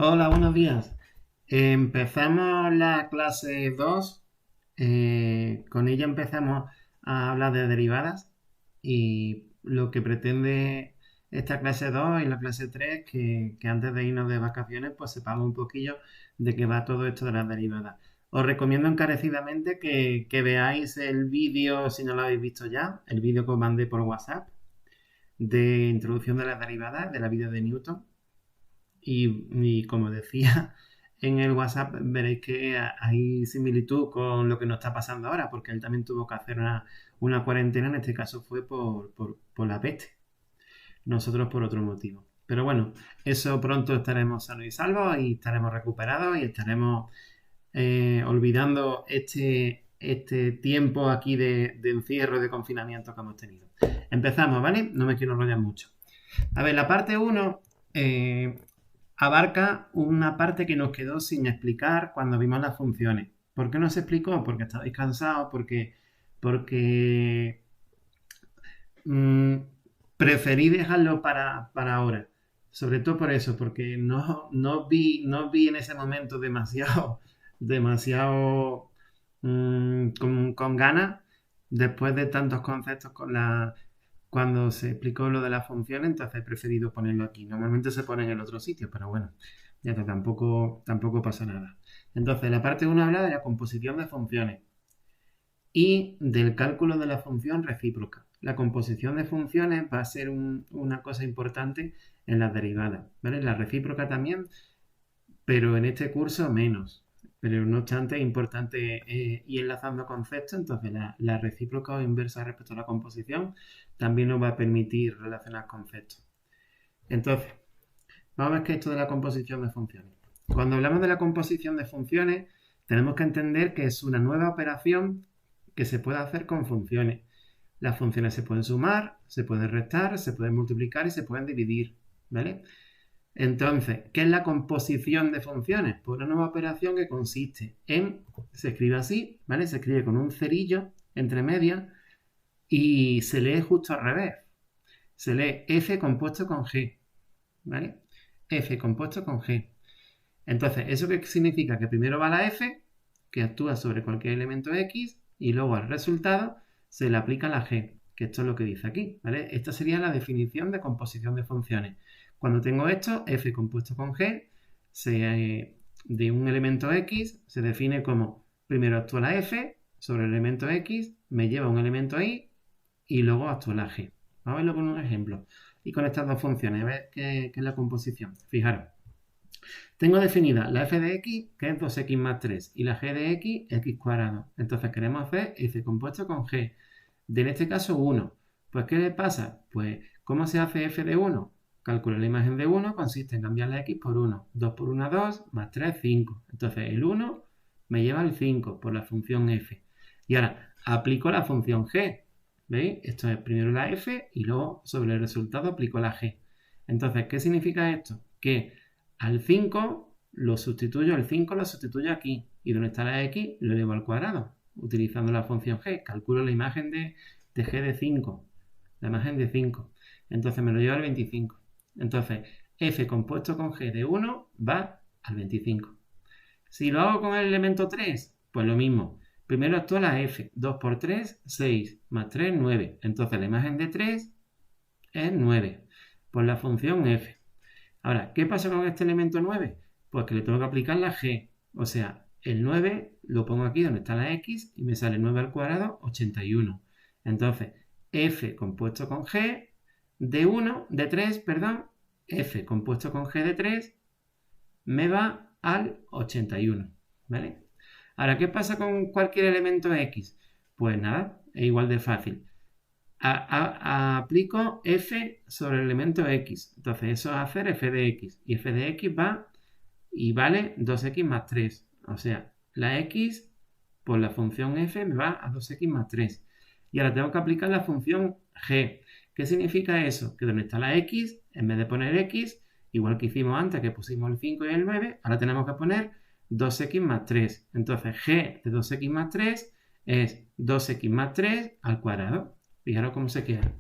Hola, buenos días. Empezamos la clase 2. Con ella empezamos a hablar de derivadas y lo que pretende esta clase 2 y la clase 3 es que antes de irnos de vacaciones pues sepamos un poquillo de qué va todo esto de las derivadas. Os recomiendo encarecidamente que veáis el vídeo, si no lo habéis visto ya, el vídeo que os mandé por WhatsApp de introducción de las derivadas de la vida de Newton. Y como decía en el WhatsApp, veréis que hay similitud con lo que nos está pasando ahora, porque él también tuvo que hacer una cuarentena, en este caso fue por la peste, nosotros por otro motivo. Pero bueno, eso pronto estaremos sanos y salvos y estaremos recuperados y estaremos olvidando este tiempo aquí de encierro, de confinamiento que hemos tenido. Empezamos, ¿vale? No me quiero enrollar mucho. A ver, la parte 1 abarca una parte que nos quedó sin explicar cuando vimos las funciones. ¿Por qué no se explicó? Porque estabais cansados, porque preferí dejarlo para ahora. Sobre todo por eso, porque no vi en ese momento demasiado con ganas, después de tantos conceptos cuando se explicó lo de las funciones, entonces he preferido ponerlo aquí. Normalmente se pone en el otro sitio, pero bueno, ya está, tampoco pasa nada. Entonces, la parte 1 habla de la composición de funciones y del cálculo de la función recíproca. La composición de funciones va a ser una cosa importante en las derivadas, ¿vale? La recíproca también, pero en este curso menos. Pero no obstante es importante ir enlazando conceptos, entonces la recíproca o inversa respecto a la composición también nos va a permitir relacionar conceptos. Entonces, vamos a ver qué es esto de la composición de funciones. Cuando hablamos de la composición de funciones, tenemos que entender que es una nueva operación que se puede hacer con funciones. Las funciones se pueden sumar, se pueden restar, se pueden multiplicar y se pueden dividir, ¿vale? Entonces, ¿qué es la composición de funciones? Pues una nueva operación que consiste en, se escribe así, ¿vale? Se escribe con un cerillo entre medias y se lee justo al revés. Se lee f compuesto con g, ¿vale? F compuesto con g. Entonces, ¿eso qué significa? Que primero va la f, que actúa sobre cualquier elemento x, y luego al resultado se le aplica la g, que esto es lo que dice aquí, ¿vale? Esta sería la definición de composición de funciones. Cuando tengo esto, f compuesto con g, de un elemento x se define como primero actúa la f sobre el elemento x, me lleva un elemento y luego actúa la g. Vamos a verlo con un ejemplo. Y con estas dos funciones, a ver qué es la composición. Fijaros. Tengo definida la f de x, que es 2x más 3, y la g de x, x cuadrado. Entonces queremos hacer f compuesto con g. En este caso 1. Pues ¿qué le pasa? Pues ¿cómo se hace f de 1? Calculo la imagen de 1, consiste en cambiar la x por 1. 2 por 1, 2, más 3, 5. Entonces el 1 me lleva al 5 por la función f. Y ahora aplico la función g. ¿Veis? Esto es primero la f y luego sobre el resultado aplico la g. Entonces, ¿qué significa esto? Que al 5 lo sustituyo aquí. Y donde está la x lo elevo al cuadrado. Utilizando la función g. Calculo la imagen de g de 5. La imagen de 5. Entonces me lo lleva al 25. Entonces, f compuesto con g de 1 va al 25. Si lo hago con el elemento 3, pues lo mismo. Primero actúa la f. 2 por 3, 6. Más 3, 9. Entonces la imagen de 3 es 9. Por la función f. Ahora, ¿qué pasa con este elemento 9? Pues que le tengo que aplicar la g. O sea, el 9 lo pongo aquí donde está la x y me sale 9 al cuadrado, 81. Entonces, f compuesto con g de 3, f compuesto con g de 3 me va al 81, ¿vale? Ahora, ¿qué pasa con cualquier elemento x? Pues nada, es igual de fácil. Aplico f sobre el elemento x. Entonces, eso es hacer f de x. Y f de x va y vale 2x más 3. O sea, la x pues la función f me va a 2x más 3. Y ahora tengo que aplicar la función g. ¿Qué significa eso? Que donde está la x, en vez de poner x, igual que hicimos antes, que pusimos el 5 y el 9, ahora tenemos que poner 2x más 3. Entonces, g de 2x más 3 es 2x más 3 al cuadrado. Fijaros cómo se queda.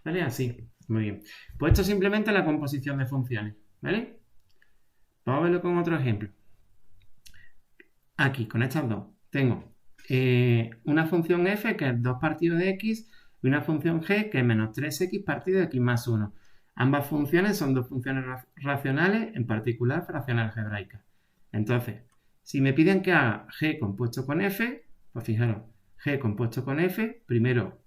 ¿Vale? Así. Muy bien. Pues esto es simplemente la composición de funciones. ¿Vale? Vamos a verlo con otro ejemplo. Aquí, con estas dos, tengo una función f que es 2 partido de x y una función g que es menos 3x partido de x más 1. Ambas funciones son dos funciones racionales, en particular fracciones algebraicas. Entonces, si me piden que haga g compuesto con f, pues fijaros, g compuesto con f, primero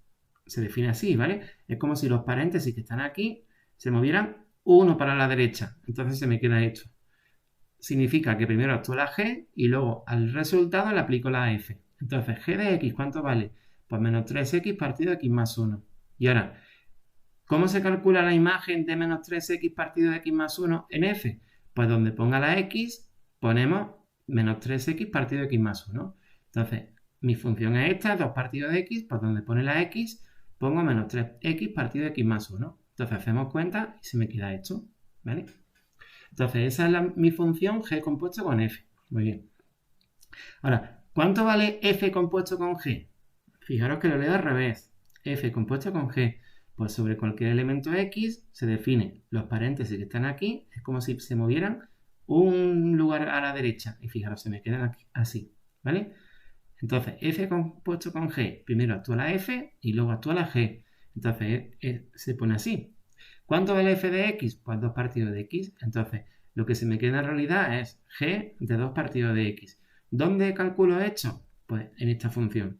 se define así, ¿vale? Es como si los paréntesis que están aquí se movieran uno para la derecha. Entonces se me queda esto. Significa que primero actúo la g y luego al resultado le aplico la f. Entonces, g de x, ¿cuánto vale? Pues menos 3x partido de x más 1. Y ahora, ¿cómo se calcula la imagen de menos 3x partido de x más 1 en f? Pues donde ponga la x, ponemos menos 3x partido de x más 1. Entonces, mi función es esta, 2 partido de x, pues donde pone la x, pongo menos 3x partido de x más 1. Entonces, hacemos cuenta y se me queda esto, ¿vale? Entonces, esa es mi función g compuesto con f. Muy bien. Ahora, ¿cuánto vale f compuesto con g? Fijaros que lo leo al revés. F compuesto con g. Pues sobre cualquier elemento x se define los paréntesis que están aquí. Es como si se movieran un lugar a la derecha. Y fijaros, se me quedan aquí, así. ¿Vale? Entonces, f compuesto con g. Primero actúa la f y luego actúa la g. Entonces, se pone así. ¿Cuánto vale f de x? Pues 2 partidos de x. Entonces, lo que se me queda en realidad es g de 2 partidos de x. ¿Dónde calculo esto? Pues en esta función.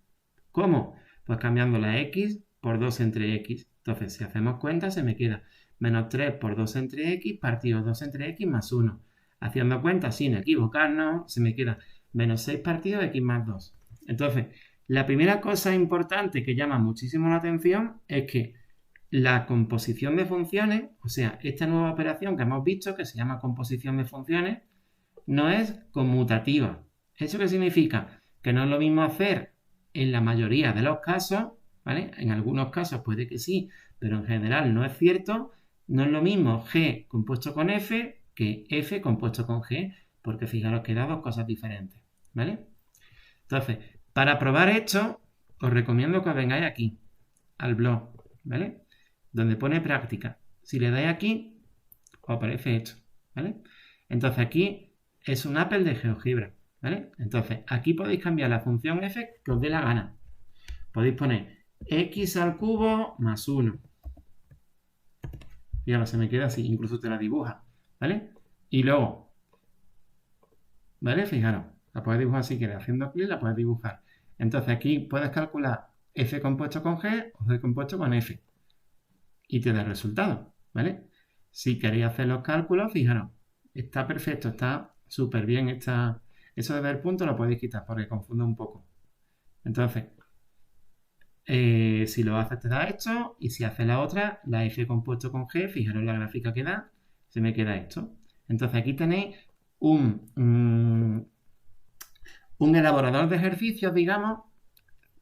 ¿Cómo? Pues cambiando la x por 2 entre x. Entonces, si hacemos cuenta, se me queda menos 3 por 2 entre x partido 2 entre x más 1. Haciendo cuenta sin equivocarnos, se me queda menos 6 partido de x más 2. Entonces, la primera cosa importante que llama muchísimo la atención es que la composición de funciones, o sea, esta nueva operación que hemos visto, que se llama composición de funciones, no es conmutativa. ¿Eso qué significa? Que no es lo mismo hacer en la mayoría de los casos, ¿vale? En algunos casos puede que sí, pero en general no es cierto. No es lo mismo g compuesto con f que f compuesto con g, porque fijaros que da dos cosas diferentes, ¿vale? Entonces, para probar esto, os recomiendo que os vengáis aquí, al blog, ¿vale? Donde pone práctica. Si le dais aquí, os aparece esto, ¿vale? Entonces aquí es un Apple de GeoGebra, ¿vale? Entonces aquí podéis cambiar la función f que os dé la gana. Podéis poner x al cubo más 1. Y ahora se me queda así, incluso te la dibuja, ¿vale? Y luego, ¿vale? Fijaros, la puedes dibujar si quieres, haciendo clic la puedes dibujar. Entonces aquí puedes calcular f compuesto con g o g compuesto con f. Y te da el resultado, ¿vale? Si queréis hacer los cálculos, fijaros, está perfecto, está súper bien. Eso de ver puntos lo podéis quitar porque confunde un poco. Entonces, si lo haces te da esto y si haces la otra, la f compuesto con g, fijaros la gráfica que da, se me queda esto. Entonces aquí tenéis un elaborador de ejercicios, digamos,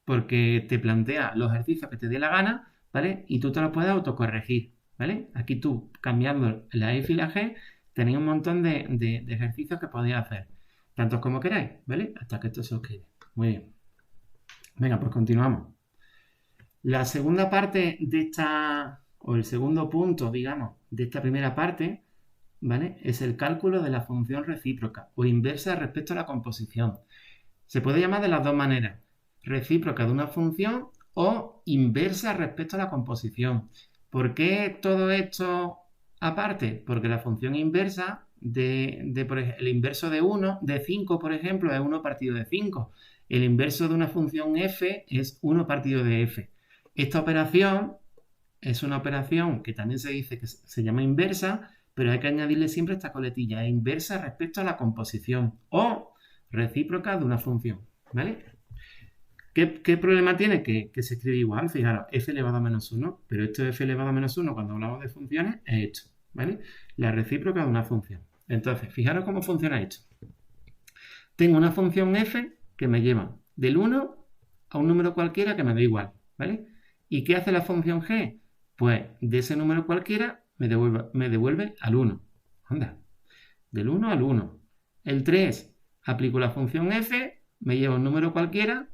porque te plantea los ejercicios que te dé la gana, ¿vale? Y tú te los puedes autocorregir, ¿vale? Aquí tú, cambiando la f y la g, tenéis un montón de ejercicios que podéis hacer, tantos como queráis, ¿vale? Hasta que esto se os quede. Muy bien. Venga, pues continuamos. La segunda parte de esta, o el segundo punto, digamos, de esta primera parte, ¿vale? Es el cálculo de la función recíproca o inversa respecto a la composición. Se puede llamar de las dos maneras, recíproca de una función o inversa respecto a la composición. ¿Por qué todo esto aparte? Porque la función inversa por ejemplo, el inverso de 1, de 5, por ejemplo, es 1 partido de 5. El inverso de una función f es 1 partido de f. Esta operación es una operación que también se dice que se llama inversa, pero hay que añadirle siempre esta coletilla, es inversa respecto a la composición o recíproca de una función, ¿vale? ¿Qué problema tiene? Que se escribe igual, fijaros, f elevado a menos 1, pero esto de f elevado a menos 1 cuando hablamos de funciones es esto, ¿vale? La recíproca de una función. Entonces, fijaros cómo funciona esto. Tengo una función f que me lleva del 1 a un número cualquiera que me da igual, ¿vale? ¿Y qué hace la función g? Pues de ese número cualquiera me devuelve al 1. Anda, del 1 al 1. El 3, aplico la función f, me lleva un número cualquiera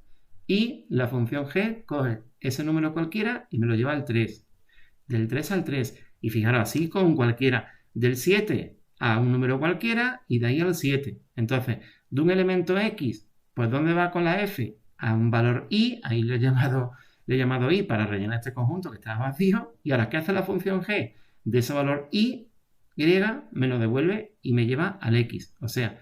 y la función g coge ese número cualquiera y me lo lleva al 3. Del 3 al 3. Y fijaros, así con cualquiera. Del 7 a un número cualquiera y de ahí al 7. Entonces, de un elemento x, pues ¿dónde va con la f? A un valor i, ahí le he llamado i para rellenar este conjunto que está vacío. Y ahora, ¿qué hace la función g? De ese valor i, griega, me lo devuelve y me lleva al x. O sea,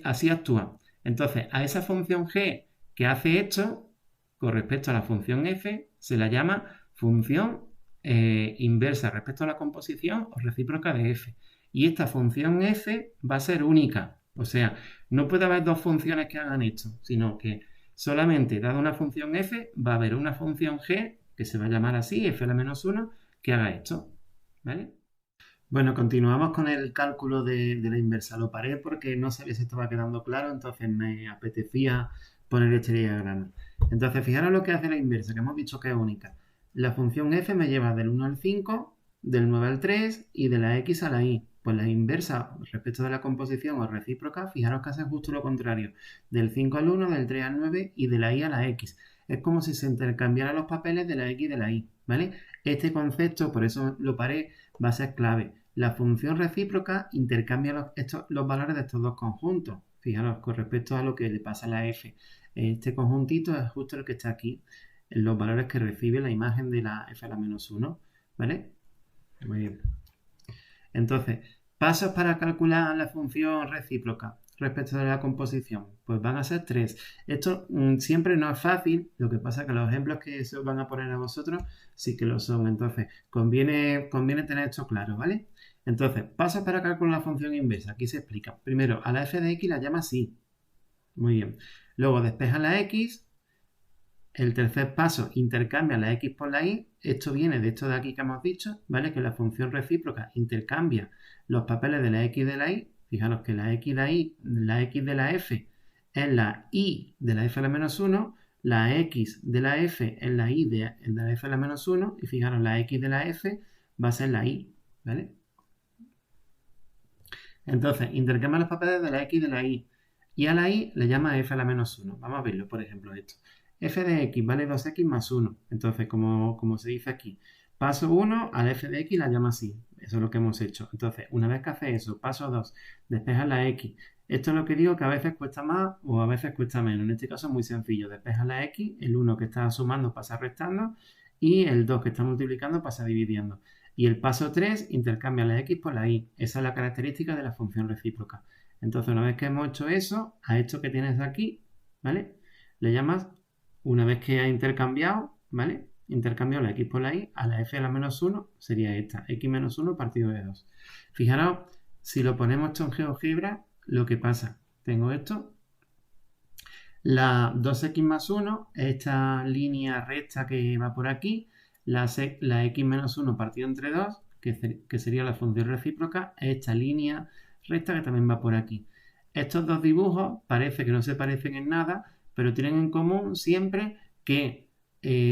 así actúa. Entonces, a esa función g que hace esto, con respecto a la función f, se la llama función inversa respecto a la composición o recíproca de f. Y esta función f va a ser única. O sea, no puede haber dos funciones que hagan esto, sino que solamente dada una función f, va a haber una función g, que se va a llamar así, f a la menos 1, que haga esto. ¿Vale? Bueno, continuamos con el cálculo de la inversa. Lo paré porque no sabía si estaba quedando claro, entonces me apetecía poner este diagrama. Entonces, fijaros lo que hace la inversa, que hemos dicho que es única. La función f me lleva del 1 al 5, del 9 al 3 y de la x a la y. Pues la inversa respecto de la composición o recíproca, fijaros que hace justo lo contrario. Del 5 al 1, del 3 al 9 y de la y a la x. Es como si se intercambiaran los papeles de la x y de la y, ¿vale? Este concepto, por eso lo paré, va a ser clave. La función recíproca intercambia los valores de estos dos conjuntos. Fijaros, con respecto a lo que le pasa a la f. Este conjuntito es justo el que está aquí, en los valores que recibe la imagen de la f a la menos 1. ¿Vale? Muy bien. Entonces, pasos para calcular la función recíproca respecto de la composición. Pues van a ser 3. Esto siempre no es fácil, lo que pasa es que los ejemplos que se os van a poner a vosotros sí que lo son. Entonces, conviene tener esto claro, ¿vale? Entonces, pasos para calcular la función inversa. Aquí se explica. Primero, a la f de x la llama así. Muy bien. Luego despeja la x. El tercer paso, intercambia la x por la y. Esto viene de esto de aquí que hemos dicho, ¿vale? Que la función recíproca intercambia los papeles de la x y de la y. Fijaros que la x de la f es la y de la f a la menos 1, la x de la f es la y de la f a la menos 1, y fijaros, la x de la f va a ser la y, ¿vale? Entonces, intercambia los papeles de la x y de la y. Y a la y le llama f a la menos 1. Vamos a verlo, por ejemplo, esto. F de x vale 2x más 1. Entonces, como se dice aquí, paso 1 a la f de x la llama así. Eso es lo que hemos hecho. Entonces, una vez que hace eso, paso 2, despeja la x. Esto es lo que digo que a veces cuesta más o a veces cuesta menos. En este caso es muy sencillo. Despeja la x, el 1 que está sumando pasa restando y el 2 que está multiplicando pasa dividiendo. Y el paso 3 intercambia la x por la y. Esa es la característica de la función recíproca. Entonces, una vez que hemos hecho eso, a esto que tienes aquí, ¿vale? Le llamas, una vez que ha intercambiado, ¿vale? Intercambio la x por la y, a la f a la menos 1 sería esta, x menos 1 partido de 2. Fijaros, si lo ponemos esto en GeoGebra, lo que pasa, tengo esto, la 2x más 1, esta línea recta que va por aquí, la x menos 1 partido entre 2, que sería la función recíproca, esta línea recta que también va por aquí. Estos dos dibujos parece que no se parecen en nada, pero tienen en común siempre que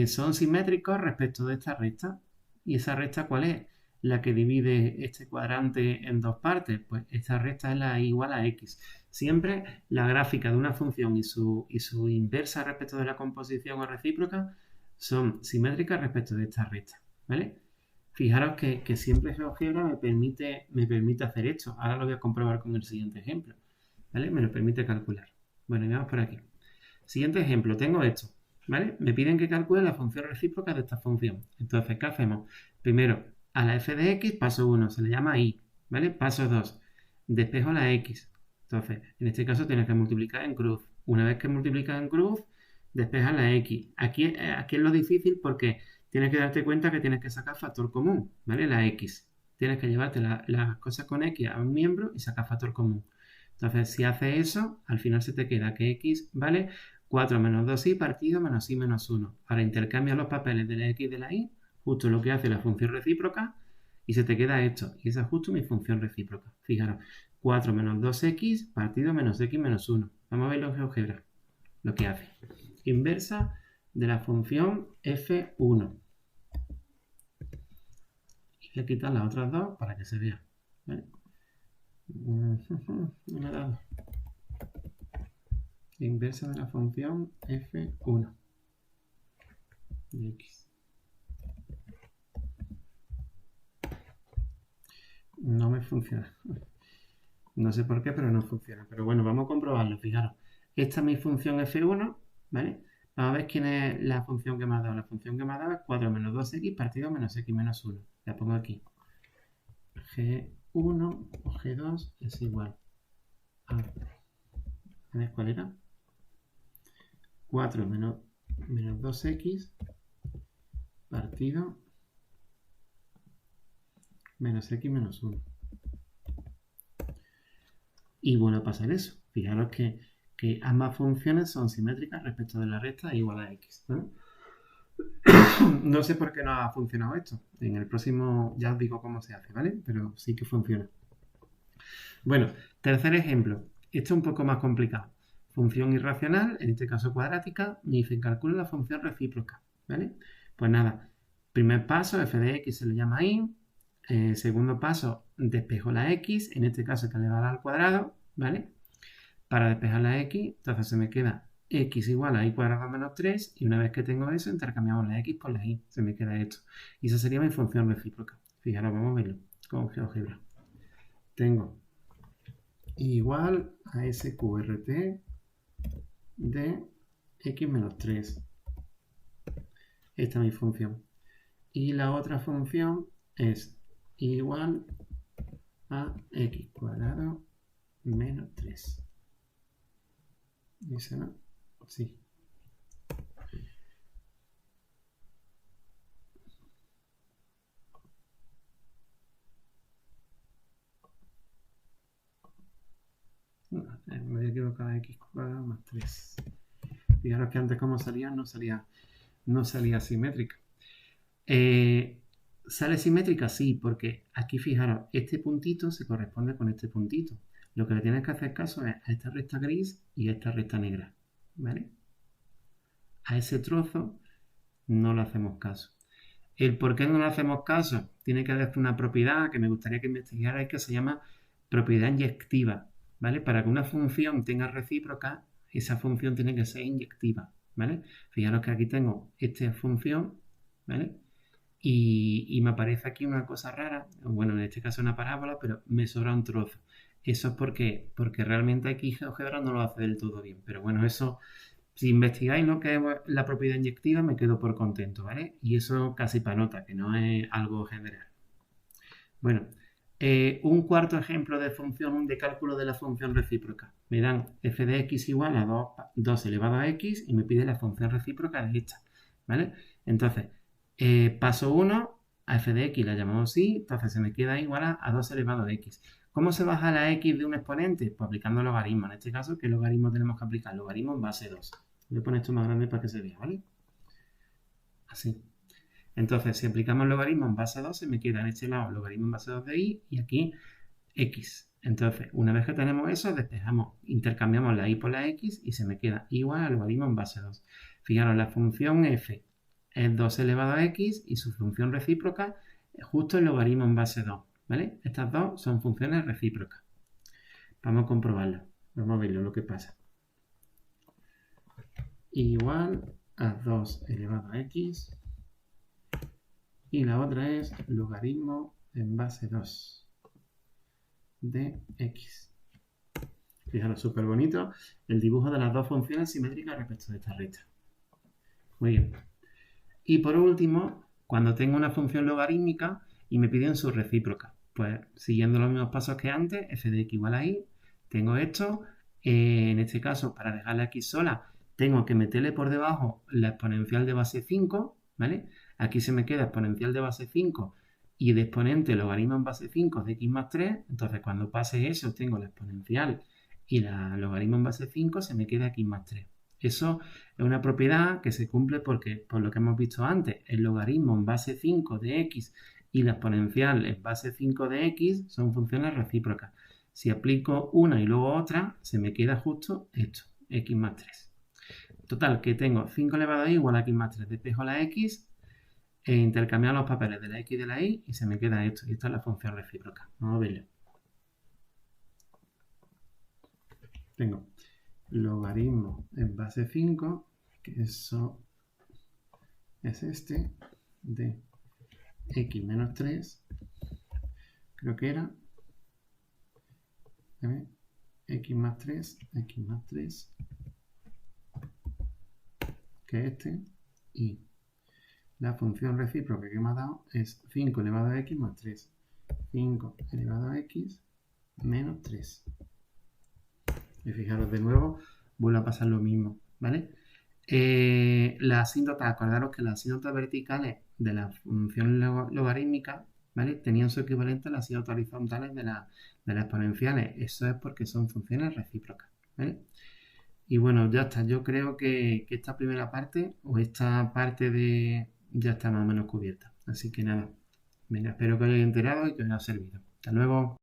son simétricos respecto de esta recta. ¿Y esa recta cuál es? La que divide este cuadrante en dos partes. Pues esta recta es la igual a x. Siempre la gráfica de una función y su inversa respecto de la composición o recíproca son simétricas respecto de esta recta. ¿Vale? Fijaros que siempre GeoGebra me permite hacer esto. Ahora lo voy a comprobar con el siguiente ejemplo. ¿Vale? Me lo permite calcular. Bueno, y vamos por aquí. Siguiente ejemplo, tengo esto. ¿Vale? Me piden que calcule la función recíproca de esta función. Entonces, ¿qué hacemos? Primero, a la f de x, paso 1, se le llama y. ¿Vale? Paso 2, despejo la x. Entonces, en este caso tienes que multiplicar en cruz. Una vez que multiplicas en cruz, despejas la x. Aquí es lo difícil porque tienes que darte cuenta que tienes que sacar factor común, ¿vale? La x. Tienes que llevarte las cosas con x a un miembro y sacar factor común. Entonces, si haces eso, al final se te queda que x vale 4 menos 2y partido menos y menos 1. Ahora intercambia los papeles de la x y de la y, justo lo que hace la función recíproca, y se te queda esto. Y esa es justo mi función recíproca. Fijaros, 4 menos 2x partido menos x menos 1. Vamos a verlo en GeoGebra. lo que hace. Inversa de la función f1. Y le quitan las otras dos para que se vea. ¿Vale? No me ha dado. Inversa de la función f1 de x. No me funciona. No sé por qué, pero no funciona. Pero bueno, vamos a comprobarlo. Fijaros, esta es mi función f1, ¿vale? Vamos a ver quién es la función que me ha dado. La función que me ha dado es 4 menos 2x partido menos x menos 1. La pongo aquí. G1 o G2 es igual a... ¿Sabes cuál era? 4 menos 2x partido menos x menos 1. Y vuelve a pasar eso. Fijaros que ambas funciones son simétricas respecto de la recta igual a x. ¿No? No sé por qué no ha funcionado esto. En el próximo ya os digo cómo se hace, ¿vale? Pero sí que funciona. Bueno, tercer ejemplo. Esto es un poco más complicado. Función irracional, en este caso cuadrática, me dice calcula la función recíproca, ¿vale? Pues nada, primer paso, f de x se le llama i. Segundo paso, despejo la x, en este caso hay que elevarla al cuadrado, ¿vale? Para despejar la x, entonces se me queda x igual a i cuadrado menos 3, y una vez que tengo eso, intercambiamos la x por la y, se me queda esto. Y esa sería mi función recíproca. Fijaros, vamos a verlo con GeoGebra. Tengo igual a sqrt de x menos 3. Esta es mi función. Y la otra función es igual a x cuadrado menos 3. ¿Dice no? Sí. No, me había equivocado, x cuadrado más 3. Fijaros que antes como salía, no salía simétrica. ¿Sale simétrica? Sí, porque aquí fijaros, este puntito se corresponde con este puntito. Lo que le tienes que hacer caso es a esta recta gris y a esta recta negra, ¿vale? A ese trozo no le hacemos caso. El por qué no le hacemos caso tiene que ver con una propiedad que me gustaría que investigarais que se llama propiedad inyectiva, ¿vale? Para que una función tenga recíproca, esa función tiene que ser inyectiva, ¿vale? Fijaros que aquí tengo esta función, ¿vale? Y me aparece aquí una cosa rara, bueno, en este caso una parábola, pero me sobra un trozo. Eso es porque realmente aquí GeoGebra no lo hace del todo bien. Pero bueno, eso, si investigáis lo que es la propiedad inyectiva, me quedo por contento, ¿vale? Y eso casi para nota, que no es algo general. Bueno, un cuarto ejemplo de función de cálculo de la función recíproca. Me dan f de x igual a 2 elevado a x y me pide la función recíproca de esta, ¿vale? Entonces, paso 1, a f de x la llamamos y, entonces se me queda igual a 2 elevado a x. ¿Cómo se baja la x de un exponente? Pues aplicando logaritmo. En este caso, ¿qué logaritmo tenemos que aplicar? Logaritmo en base 2. Voy a poner esto más grande para que se vea, ¿vale? Así. Entonces, si aplicamos logaritmo en base 2, se me queda en este lado logaritmo en base 2 de y y aquí x. Entonces, una vez que tenemos eso, despejamos, intercambiamos la y por la x y se me queda igual a logaritmo en base 2. Fijaros, la función f es 2 elevado a x y su función recíproca es justo el logaritmo en base 2. ¿Vale? Estas dos son funciones recíprocas. Vamos a comprobarlo. Vamos a verlo lo que pasa. Igual a 2 elevado a x. Y la otra es logaritmo en base 2 de x. Fijaros, súper bonito el dibujo de las dos funciones simétricas respecto de esta recta. Muy bien. Y por último, cuando tengo una función logarítmica y me piden su recíproca, pues siguiendo los mismos pasos que antes, f de x igual a y, tengo esto. En este caso, para dejar la x sola, tengo que meterle por debajo la exponencial de base 5, ¿vale? Aquí se me queda exponencial de base 5 y de exponente logaritmo en base 5 de x más 3. Entonces, cuando pase eso, tengo la exponencial y la logaritmo en base 5, se me queda x más 3. Eso es una propiedad que se cumple porque, por lo que hemos visto antes, el logaritmo en base 5 de x y la exponencial en base 5 de x son funciones recíprocas. Si aplico una y luego otra, se me queda justo esto, x más 3. Total, que tengo 5 elevado a y igual a x más 3. Despejo la x, e intercambiar los papeles de la x y de la y, y se me queda esto. Y esta es la función recíproca. Vamos a verlo. Tengo logaritmo en base 5, que eso es este, de x menos 3, creo que era, x más 3, que es este, y la función recíproca que me ha dado es 5 elevado a x más 3. 5 elevado a x menos 3. Y fijaros de nuevo, vuelve a pasar lo mismo, ¿vale? Las asíntotas, acordaros que las asíntotas verticales de la función logarítmica, ¿vale? Tenían su equivalente a las asíntotas horizontales de las exponenciales. Eso es porque son funciones recíprocas, ¿vale? Y bueno, ya está. Yo creo que esta primera parte o esta parte de ya está más o menos cubierta. Así que nada, venga, espero que os hayáis enterado y que os haya servido. Hasta luego.